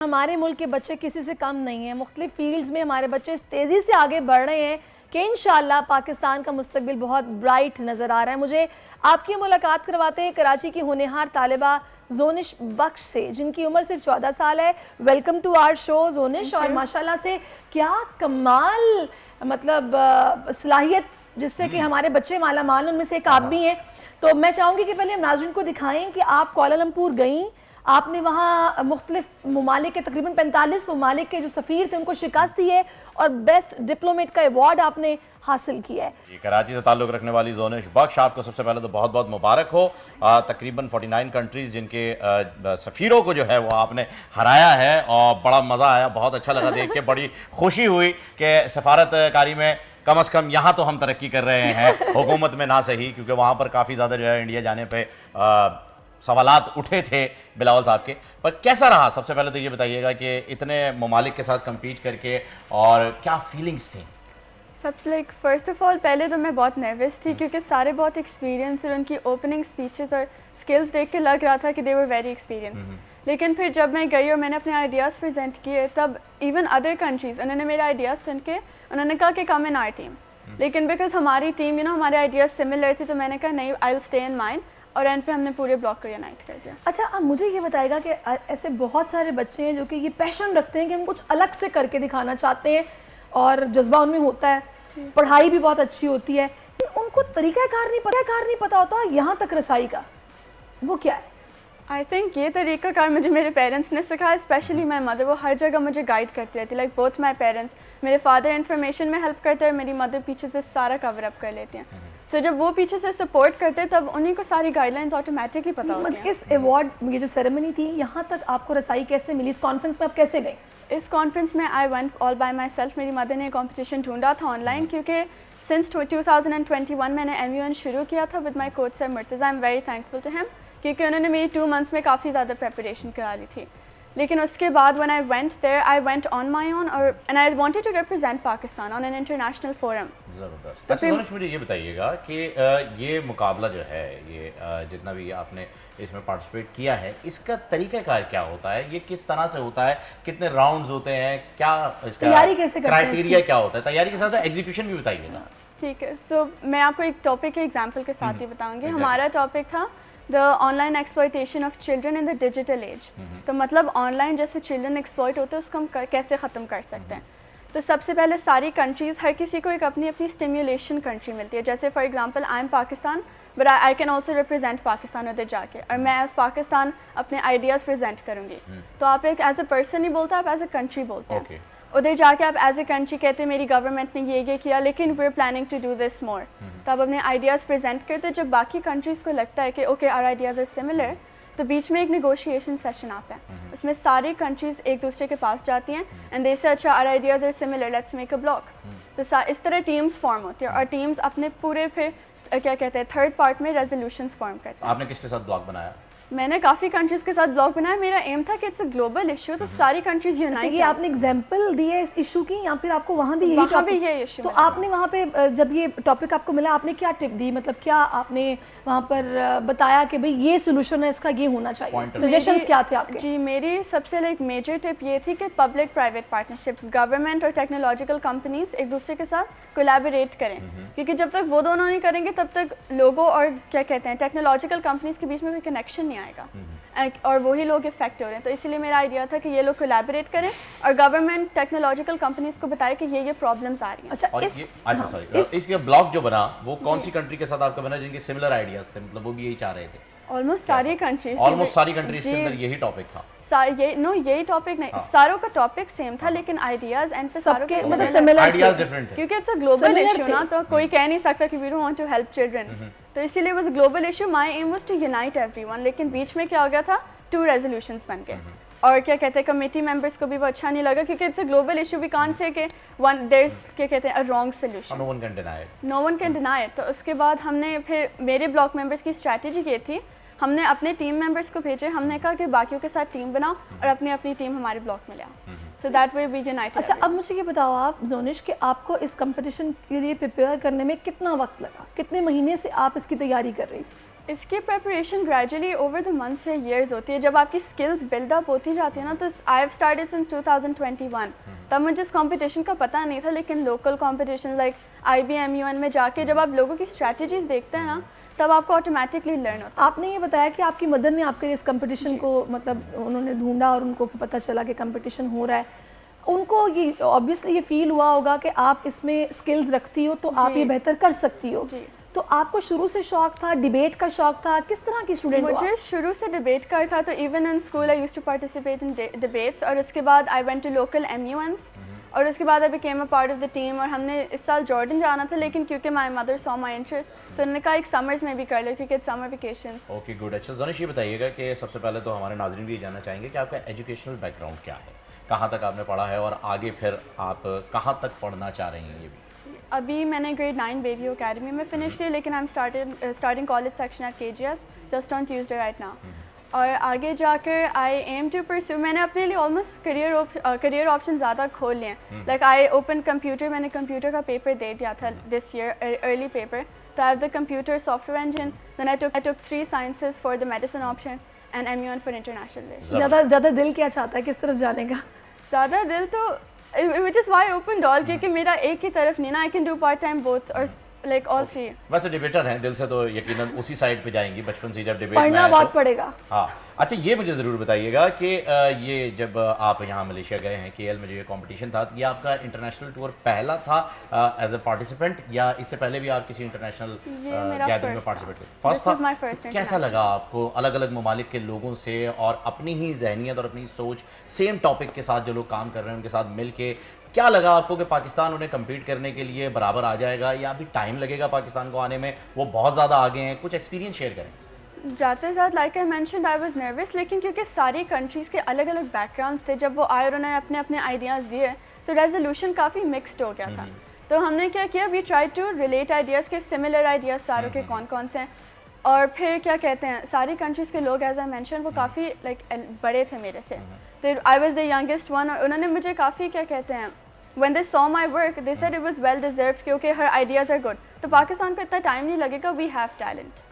ہمارے ملک کے بچے کسی سے کم نہیں ہیں. مختلف فیلڈز میں ہمارے بچے اس تیزی سے آگے بڑھ رہے ہیں کہ انشاءاللہ پاکستان کا مستقبل بہت برائٹ نظر آ رہا ہے. مجھے آپ کی ملاقات کرواتے ہیں کراچی کی ہونہار طالبہ زونش بخش سے, جن کی عمر صرف 14 سال ہے. ویلکم ٹو آر شو زونش. اور ماشاءاللہ سے کیا کمال مطلب صلاحیت جس سے کہ ہمارے بچے مالا مال, ان میں سے ایک آپ بھی ہیں. تو میں چاہوں گی کہ پہلے ہم ناظرین کو دکھائیں کہ آپ کوالالمپور گئیں, آپ نے وہاں مختلف ممالک کے تقریباً 45 ممالک کے جو سفیر تھے ان کو شکست دی ہے اور بیسٹ ڈپلومیٹ کا ایوارڈ آپ نے حاصل کیا ہے. جی, کراچی سے تعلق رکھنے والی زونش بخش, آپ کو سب سے پہلے تو بہت بہت مبارک ہو. تقریباً 49 کنٹریز جن کے سفیروں کو جو ہے وہ آپ نے ہرایا ہے اور بڑا مزہ آیا, بہت اچھا لگا دیکھ کے, بڑی خوشی ہوئی کہ سفارت کاری میں کم از کم یہاں تو ہم ترقی کر رہے ہیں, حکومت میں نہ صحیح, کیونکہ وہاں پر کافی زیادہ جو ہے انڈیا جانے پہ سوالات اٹھے تھے بلاول صاحب کے. پر کیسا رہا, سب سے پہلے تو یہ بتائیے گا کہ اتنے ممالک کے ساتھ کمپیٹ کر کے اور کیا فیلنگز تھیں؟ فرسٹ آف آل پہلے تو میں بہت نروس تھی کیونکہ سارے بہت ایکسپیرینس اور ان کی اوپننگ اسپیچز اور اسکلز دیکھ کے لگ رہا تھا کہ دے ور ویری ایکسپیرینس. لیکن پھر جب میں گئی اور میں نے اپنے آئیڈیاز پریزنٹ کیے تب ایون ادر کنٹریز انہوں نے میرے آئیڈیاز سن کے انہوں نے کہا کہ کم ان آر ٹیم. لیکن بیکاز ہماری ٹیم ہمارے آئیڈیاز سملر تھے تو میں نے کہا نہیں, آئی ول اسٹے ان مائن, اور اینڈ پہ ہم نے پورے بلاک کو یونائٹ کر دیا. اچھا, اب مجھے یہ بتائے گا کہ ایسے بہت سارے بچے ہیں جو کہ یہ پیشن رکھتے ہیں کہ ہم کچھ الگ سے کر کے دکھانا چاہتے ہیں اور جذبہ ان میں ہوتا ہے, پڑھائی بھی بہت اچھی ہوتی ہے, ان کو طریقہ کار نہیں پتا ہوتا یہاں تک رسائی کا, وہ کیا ہے؟ آئی تھنک یہ طریقہ کار مجھے میرے پیرنٹس نے سکھایا, اسپیشلی مائی مدر. وہ ہر جگہ مجھے گائیڈ کرتی رہتی, لائک بوتھ مائی پیرنٹس. میرے فادر انفارمیشن میں ہیلپ کرتے ہیں اور میری مدر پیچھے سے سارا کور اپ کر لیتی ہیں. سو جب وہ پیچھے سے سپورٹ کرتے تب انہیں کو ساری گائیڈ لائنس آٹومیٹکلی پتا ہوتی ہیں. اس ایوارڈ یہ جو سیریمنی تھی یہاں تک آپ کو رسائی کیسے ملی, اس کانفرنس میں آپ کیسے گئے؟ اس کانفرنس میں آئی ونٹ آل بائی مائی سیلف. میری مدر نے کمپٹیشن ڈھونڈا تھا آن لائن, کیونکہ سنس 2021 میں نے MUN شروع کیا تھا with my coach sir Murtaza. I am very thankful to him کیونکہ انہوں نے میری 2 months میں کافی زیادہ پریپریشن کرا لی تھی. لیکن اس کے بعد when I went there, I went on my own and I wanted to represent Pakistan on an international forum. زبردست. اچھا زونش, مجھے یہ بتائیے گا کہ یہ مقابلہ جو ہے, یہ جتنا بھی آپ نے اس میں پارٹیسپیٹ کیا ہے, اس کا طریقہ کار کیا ہوتا ہے, یہ کس طرح سے ہوتا ہے, کتنے راؤنڈز ہوتے ہیں, کیا اس کا کرائٹیریا کیا ہوتا ہے, تیاری کے ساتھ ایگزیکیوشن بھی بتائیے گا. ٹھیک ہے, سو میں آپ کو ایک ٹاپک کے ایگزامپل کے ساتھ ہی بتاؤں گی. ہمارا ٹاپک تھا the online exploitation of children in the digital age. تو مطلب آن لائن جیسے چلڈرن ایکسپلائٹ ہوتے ہیں اس کو ہم کیسے ختم کر سکتے ہیں. تو سب سے پہلے ساری کنٹریز, ہر کسی کو ایک اپنی اپنی اسٹیمیولیشن کنٹری ملتی ہے. جیسے for example I am Pakistan but I can also represent Pakistan ادھر جا کے, اور میں ایز پاکستان اپنے آئیڈیاز پریزنٹ کروں گی. تو آپ ایک ایز اے پرسن نہیں بولتے, آپ ایز اے کنٹری بولتے ہیں. ادھر جا کے آپ ایز اے کنٹری کہتے ہیں میری گورنمنٹ نے یہ کیا لیکن we are planning to do this more. تو آپ اپنے آئیڈیاز پریزنٹ کرتے, جب باقی کنٹریز کو لگتا ہے کہ okay our ideas are similar, تو بیچ میں ایک نیگوشیشن سیشن آتا ہے. اس میں ساری کنٹریز ایک دوسرے کے پاس جاتی ہیں اینڈ دے سے اچھا our ideas are similar, let's make a block. تو اس طرح ٹیمز فارم ہوتی ہیں اور ٹیمز اپنے پورے پھر کیا کہتے ہیں تھرڈ پارٹ میں ریزولوشنز فارم کرتے ہیں. آپ نے کس کے ساتھ بلاک بنایا؟ میں نے کافی کنٹریز کے ساتھ بلاک بنایا. میرا ایم تھا کہ اٹس اے گلوبل ایشو, تو ساری کنٹریز یونائٹ. یہ آپ نے ایگزامپل دی ہے اس ایشو کی یا پھر آپ کو وہاں بھی یہی ایشو؟ تو آپ نے وہاں پہ جب یہ ٹاپک آپ کو ملا آپ نے کیا ٹپ دی, مطلب کیا آپ نے وہاں پر بتایا کہ بھئی یہ سولوشن ہے, اس کا یہ ہونا چاہیے, سجیشنز کیا تھے آپ کے؟ جی, میری سب سے ایک میجر ٹپ یہ تھی کہ پبلک پرائیویٹ پارٹنرشپس, گورنمنٹ اور ٹیکنالوجیکل کمپنیز ایک دوسرے کے ساتھ کولیبوریٹ کریں, کیونکہ جب تک وہ دونوں نہیں کریں گے تب تک لوگوں اور کیا کہتے ہیں ٹیکنالوجیکل کمپنیز کے بیچ میں کوئی کنیکشن نہیں آئے گا اور وہی لوگ افیکٹ ہو رہے ہیں. تو اسی لیے میرا آئیڈیا تھا کہ یہ لوگ کولیبوریٹ کریں اور گورنمنٹ ٹیکنالوجیکل کمپنیز کو بتائے کہ یہ پرابلمس آ رہی ہیں. اس کے بلاک جو بنا وہ کون سی کنٹری کے ساتھ آپ کا بنا جن کے سملر آئیڈیاز تھے, مطلب وہ بھی یہی چاہ رہے تھے؟ آلموسٹ ساری کنٹریز کے اندر یہی ٹاپک تھا. یہی ٹاپک نہیں, ساروں کا ٹاپک سیم تھا لیکن آئیڈیاز اینڈ پہ ساروں کے مطلب سملر آئیڈیاز ڈفرنٹ تھے, کیونکہ اٹس اے گلوبل ایشو نا, تو کوئی کہہ نہیں سکتا کہ we don't want to help children. تو اسی لیے was a global issue. My aim was to unite everyone, لیکن بیچ میں کیا ہو گیا تھا 2 ریزولوشنس بن گئے. اور کیا کہتے ہیں کمیٹی ممبرس کو بھی وہ اچھا نہیں لگا کیونکہ it's a global issue, we can't say کہ دیر از کیا کہتے ہیں a wrong solution, no one can deny it. تو اس کے بعد ہم نے پھر میرے بلاک ممبرس کی اسٹریٹجی یہ تھی, ہم نے اپنے ٹیم ممبرس کو بھیجے, ہم نے کہا کہ باقیوں کے ساتھ ٹیم بناؤ اور اپنی اپنی ٹیم ہمارے بلاک میں لے آؤ. So that way we united. اچھا, اب مجھے یہ بتاؤ آپ زونش کہ آپ کو اس کمپٹیشن کے لیے پریپیئر کرنے میں کتنا وقت لگا, کتنے مہینے سے آپ اس کی تیاری کر رہی تھی؟ اس کی preparation gradually over the months یا ایئرز ہوتی ہے. جب آپ کی اسکلز بلڈ اپ ہوتی جاتی ہے نا, تو آئی ہیو اسٹارٹیڈ سنس 2021. تب مجھے اس کمپٹیشن کا پتہ نہیں تھا, لیکن لوکل کمپٹیشن لائک IBMUN میں جا کے جب آپ لوگوں کی اسٹریٹجیز دیکھتے ہیں نا, تب آپ کو آٹومیٹکلی لرن ہوتا ہے. آپ نے یہ بتایا کہ آپ کی مدر نے آپ کے اس کمپٹیشن کو مطلب انہوں نے ڈھونڈا اور ان کو پتہ چلا کہ کمپٹیشن ہو رہا ہے. ان کو یہ آبویسلی یہ فیل ہوا ہوگا کہ آپ اس میں اسکلز رکھتی ہو تو آپ یہ بہتر کر سکتی ہو. تو آپ کو شروع سے شوق تھا, ڈیبیٹ کا شوق تھا, کس طرح کی اسٹوڈنٹ ہو آپ؟ مجھے شروع سے ڈیبیٹ کا تھا, تو even in school I used to participate in debates, اور اس کے بعد I went to local MUNs, اور اس کے بعد I became a part of the team. اور ہم نے اس سال جارڈن جانا تھا, لیکن کیونکہ my mother so my interest, تو انہوں نے کہا ایک سمرز میں بھی کر لو کیونکہ سمر ویکیشنز. Okay good. اچھا زونش یہ بتائیے گا کہ سب سے پہلے تو ہمارے ناظرین بھی یہ جاننا چاہیں گے کہ آپ کا ایجوکیشنل بیک گراؤنڈ کیا ہے, کہاں تک آپ نے پڑھا ہے اور آگے پھر آپ کہاں تک پڑھنا چاہ رہی ہیں؟ یہ بھی ابھی میں نے گریڈ 9 بیبی اکیڈمی میں فنش کی, لیکن I am starting college section eight KGS just on Tuesday right now. اور آگے جا کر آئی ایم ٹو پرسیو, میں نے اپنے لیے آلموسٹ کریئر آپشن زیادہ کھول لیے ہیں. لائک آئی اوپن کمپیوٹر, میں نے کمپیوٹر کا پیپر دے دیا تھا دس ایئر, ارلی پیپر. تو I have the computer software engine, then I tick 3 sciences for the medicine option and MUN for international. زیادہ دل کیا چاہتا ہے, کس طرف جانے کا؟ زیادہ دل تو which is why open door, کیونکہ میرا ایک ہی طرف نہیں نا, I can do part time both or like all three. ویسے ڈیبیٹر ہیں دل سے تو یقیناً اسی سائڈ پہ جائیں گی, بچپن سے جب ڈیبیٹ پڑھنا بہت پڑے گا. ہاں. اچھا یہ مجھے ضرور بتائیے گا کہ یہ جب آپ یہاں ملیشیا گئے ہیں KL میں جو یہ کمپٹیشن تھا, یہ آپ کا انٹرنیشنل ٹور پہلا تھا ایز اے پارٹیسپینٹ, یا اس سے پہلے بھی آپ کسی انٹرنیشنل گیدرنگ میں پارٹیسپیٹ کرتے؟ فرسٹ تھا. کیسا لگا آپ کو الگ الگ ممالک کے لوگوں سے اور اپنی ہی ذہنیت اور اپنی سوچ, سیم ٹاپک کے ساتھ جو لوگ کام کر رہے ہیں ان کے ساتھ مل کے, کیا لگا آپ کو کہ پاکستان انہیں کمپیٹ کرنے کے لیے برابر آ جائے گا یا ابھی ٹائم لگے گا پاکستان کو آنے میں, وہ بہت زیادہ آگے ہیں؟ کچھ ایکسپیرینس شیئر کریں. جاتے ساتھ like I mentioned I was nervous, لیکن کیونکہ ساری کنٹریز کے الگ الگ بیک گراؤنڈس تھے, جب وہ آئے اور انہوں نے اپنے اپنے آئیڈیاز دیے تو ریزولوشن کافی مکسڈ ہو گیا تھا. تو ہم نے کیا کیا, we try to relate ideas کے سملر آئیڈیاز ساروں کے کون کون سے ہیں. اور پھر کیا کہتے ہیں, ساری کنٹریز کے لوگ ایز آئی مینشن وہ کافی لائک بڑے تھے میرے سے, تو I was the youngest one, اور انہوں نے مجھے کافی کیا کہتے ہیں when they saw my work they said it was well deserved کیونکہ her ideas are good. تو پاکستان کو اتنا ٹائم نہیں لگے گا, we have talent.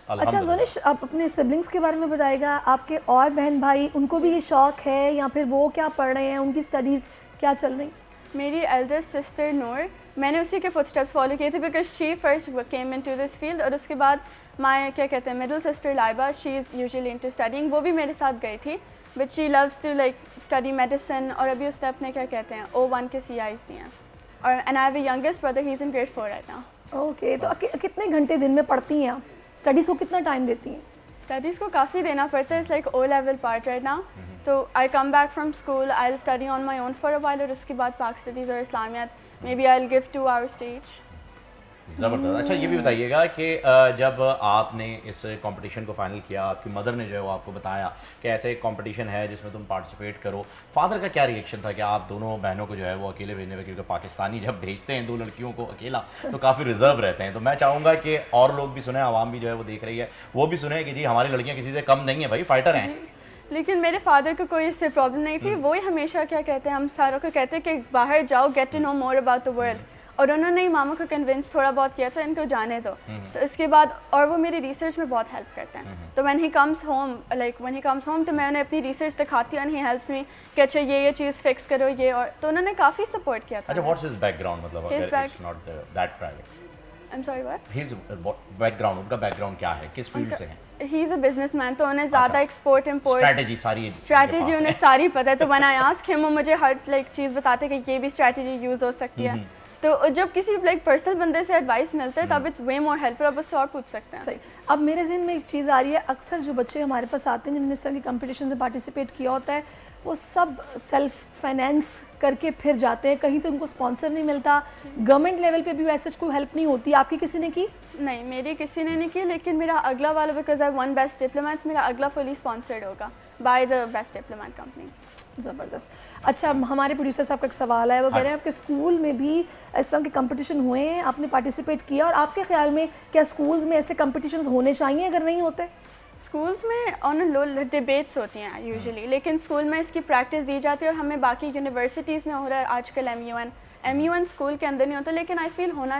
اچھا زونش, آپ اپنے سبلنگس کے بارے میں بتائے گا, آپ کے اور بہن بھائی ان کو بھی یہ شوق ہے یا پھر وہ کیا پڑھ رہے ہیں, ان کی اسٹڈیز کیا چل رہی؟ میری ایلڈسٹ سسٹر نور, میں نے اسی کے فٹ اسٹیپس فالو کیے تھے because she first came into this field, اور اس کے بعد مائی کیا کہتے ہیں middle sister Laiba, she is usually into studying, وہ بھی میرے ساتھ گئی تھی, but she loves to like study medicine, اور ابھی اس نے اپنے کیا کہتے ہیں O1 کے CIs دیے ہیں. اور and I have a youngest brother, he is in grade 4 right now. Okay, تو کتنے گھنٹے دن میں پڑھتی ہیں آپ, اسٹڈیز کو کتنا ٹائم دیتی ہیں؟ اسٹڈیز کو کافی دینا پڑتا ہے, it's like O level part right now. تو I come back from school, I will study on my own for a while, اور اس کے بعد پاک اسٹڈیز اور Islamiyat maybe I will give 2 hours to each. زبردست. اچھا یہ بھی بتائیے گا کہ جب آپ نے اس کمپٹیشن کو فائنل کیا, آپ کی مدر نے جو ہے وہ آپ کو بتایا کہ ایسے ایک کمپٹیشن ہے جس میں تم پارٹیسپیٹ کرو, فادر کا کیا ریئیکشن تھا کہ آپ دونوں بہنوں کو جو ہے وہ اکیلے بھیجنے میں, کیونکہ پاکستانی جب بھیجتے ہیں 2 لڑکیوں کو اکیلا تو کافی ریزرو رہتے ہیں. تو میں چاہوں گا کہ اور لوگ بھی سنیں, عوام بھی جو ہے وہ دیکھ رہی ہے وہ بھی سنیں کہ جی ہماری لڑکیاں کسی سے کم نہیں ہیں بھائی, فائٹر ہیں. لیکن میرے فادر کو کوئی اس سے پرابلم نہیں تھی, وہی ہمیشہ کیا کہتے ہیں, ہم ساروں کو کہتے ہیں کہ باہر جاؤ, get to know more about the world, اور انہوں نے ماما کو کنونس تھوڑا بہت کیا تھا ان کو جانے دو. تو اس کے بعد اور وہ میری ریسرچ میں بہت ہیلپ کرتے ہیں, تو وین ہی کمز ہوم تو میں انہیں اپنی ریسرچ دکھاتی ہوں, اینڈ ہی ہیلپس می کہ اچھا یہ چیز فکس کرو یہ, اور تو انہوں نے کافی سپورٹ کیا تھا. اچھا واٹس ہز بیک گراؤنڈ, مطلب اگر it's not that private, I am sorry what, his background, ان کا بیک گراؤنڈ کیا ہے, کس فیلڈ سے ہیں؟ ہی از اے بزنس مین, تو انہیں زیادہ ایکسپورٹ امپورٹ اسٹریٹجی انہیں ساری پتہ ہے. تو when I ask him, وہ مجھے ہر لائک چیز بتاتے کہ یہ بھی اسٹریٹجی یوز ہو سکتی ہے. تو جب کسی لائک پرسنل بندے سے ایڈوائس ملتا ہے تب اٹس وے مور ہیلپ فل, اب اس سے اور پوچھ سکتے ہیں. صحیح. اب میرے ذہن میں ایک چیز آ رہی ہے, اکثر جو بچے ہمارے پاس آتے ہیں جنہوں نے اس طرح کی کمپٹیشن سے پارٹیسپیٹ کیا ہوتا ہے, وہ سب سیلف فائنینس کر کے پھر جاتے ہیں, کہیں سے ان کو اسپانسر نہیں ملتا, گورنمنٹ لیول پہ بھی ایسے کوئی ہیلپ نہیں ہوتی. آپ کی کسی نے کی؟ نہیں, میری کسی نے نہیں کی, لیکن میرا اگلا والا because I one best diplomats, میرا اگلا فلی اسپانسرڈ ہوگا by the best diplomat company. زبردست. اچھا ہمارے پروڈیوسر صاحب کا ایک سوال ہے, وہ کہہ رہے ہیں آپ کے اسکول میں بھی اس طرح کے کمپٹیشن ہوئے ہیں, آپ نے پارٹیسپیٹ کیا, اور آپ کے خیال میں کیا اسکولز میں ایسے کمپٹیشنز ہونے چاہیے اگر نہیں ہوتے؟ اسکولس میں آن اے لو ڈبیٹس ہوتی ہیں یوزلی, لیکن اسکول میں اس کی پریکٹس دی جاتی ہے, اور ہمیں باقی یونیورسٹیز میں ہو رہا ہے آج کل MUN اسکول کے اندر نہیں ہوتا, لیکن آئی فیل ہونا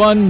1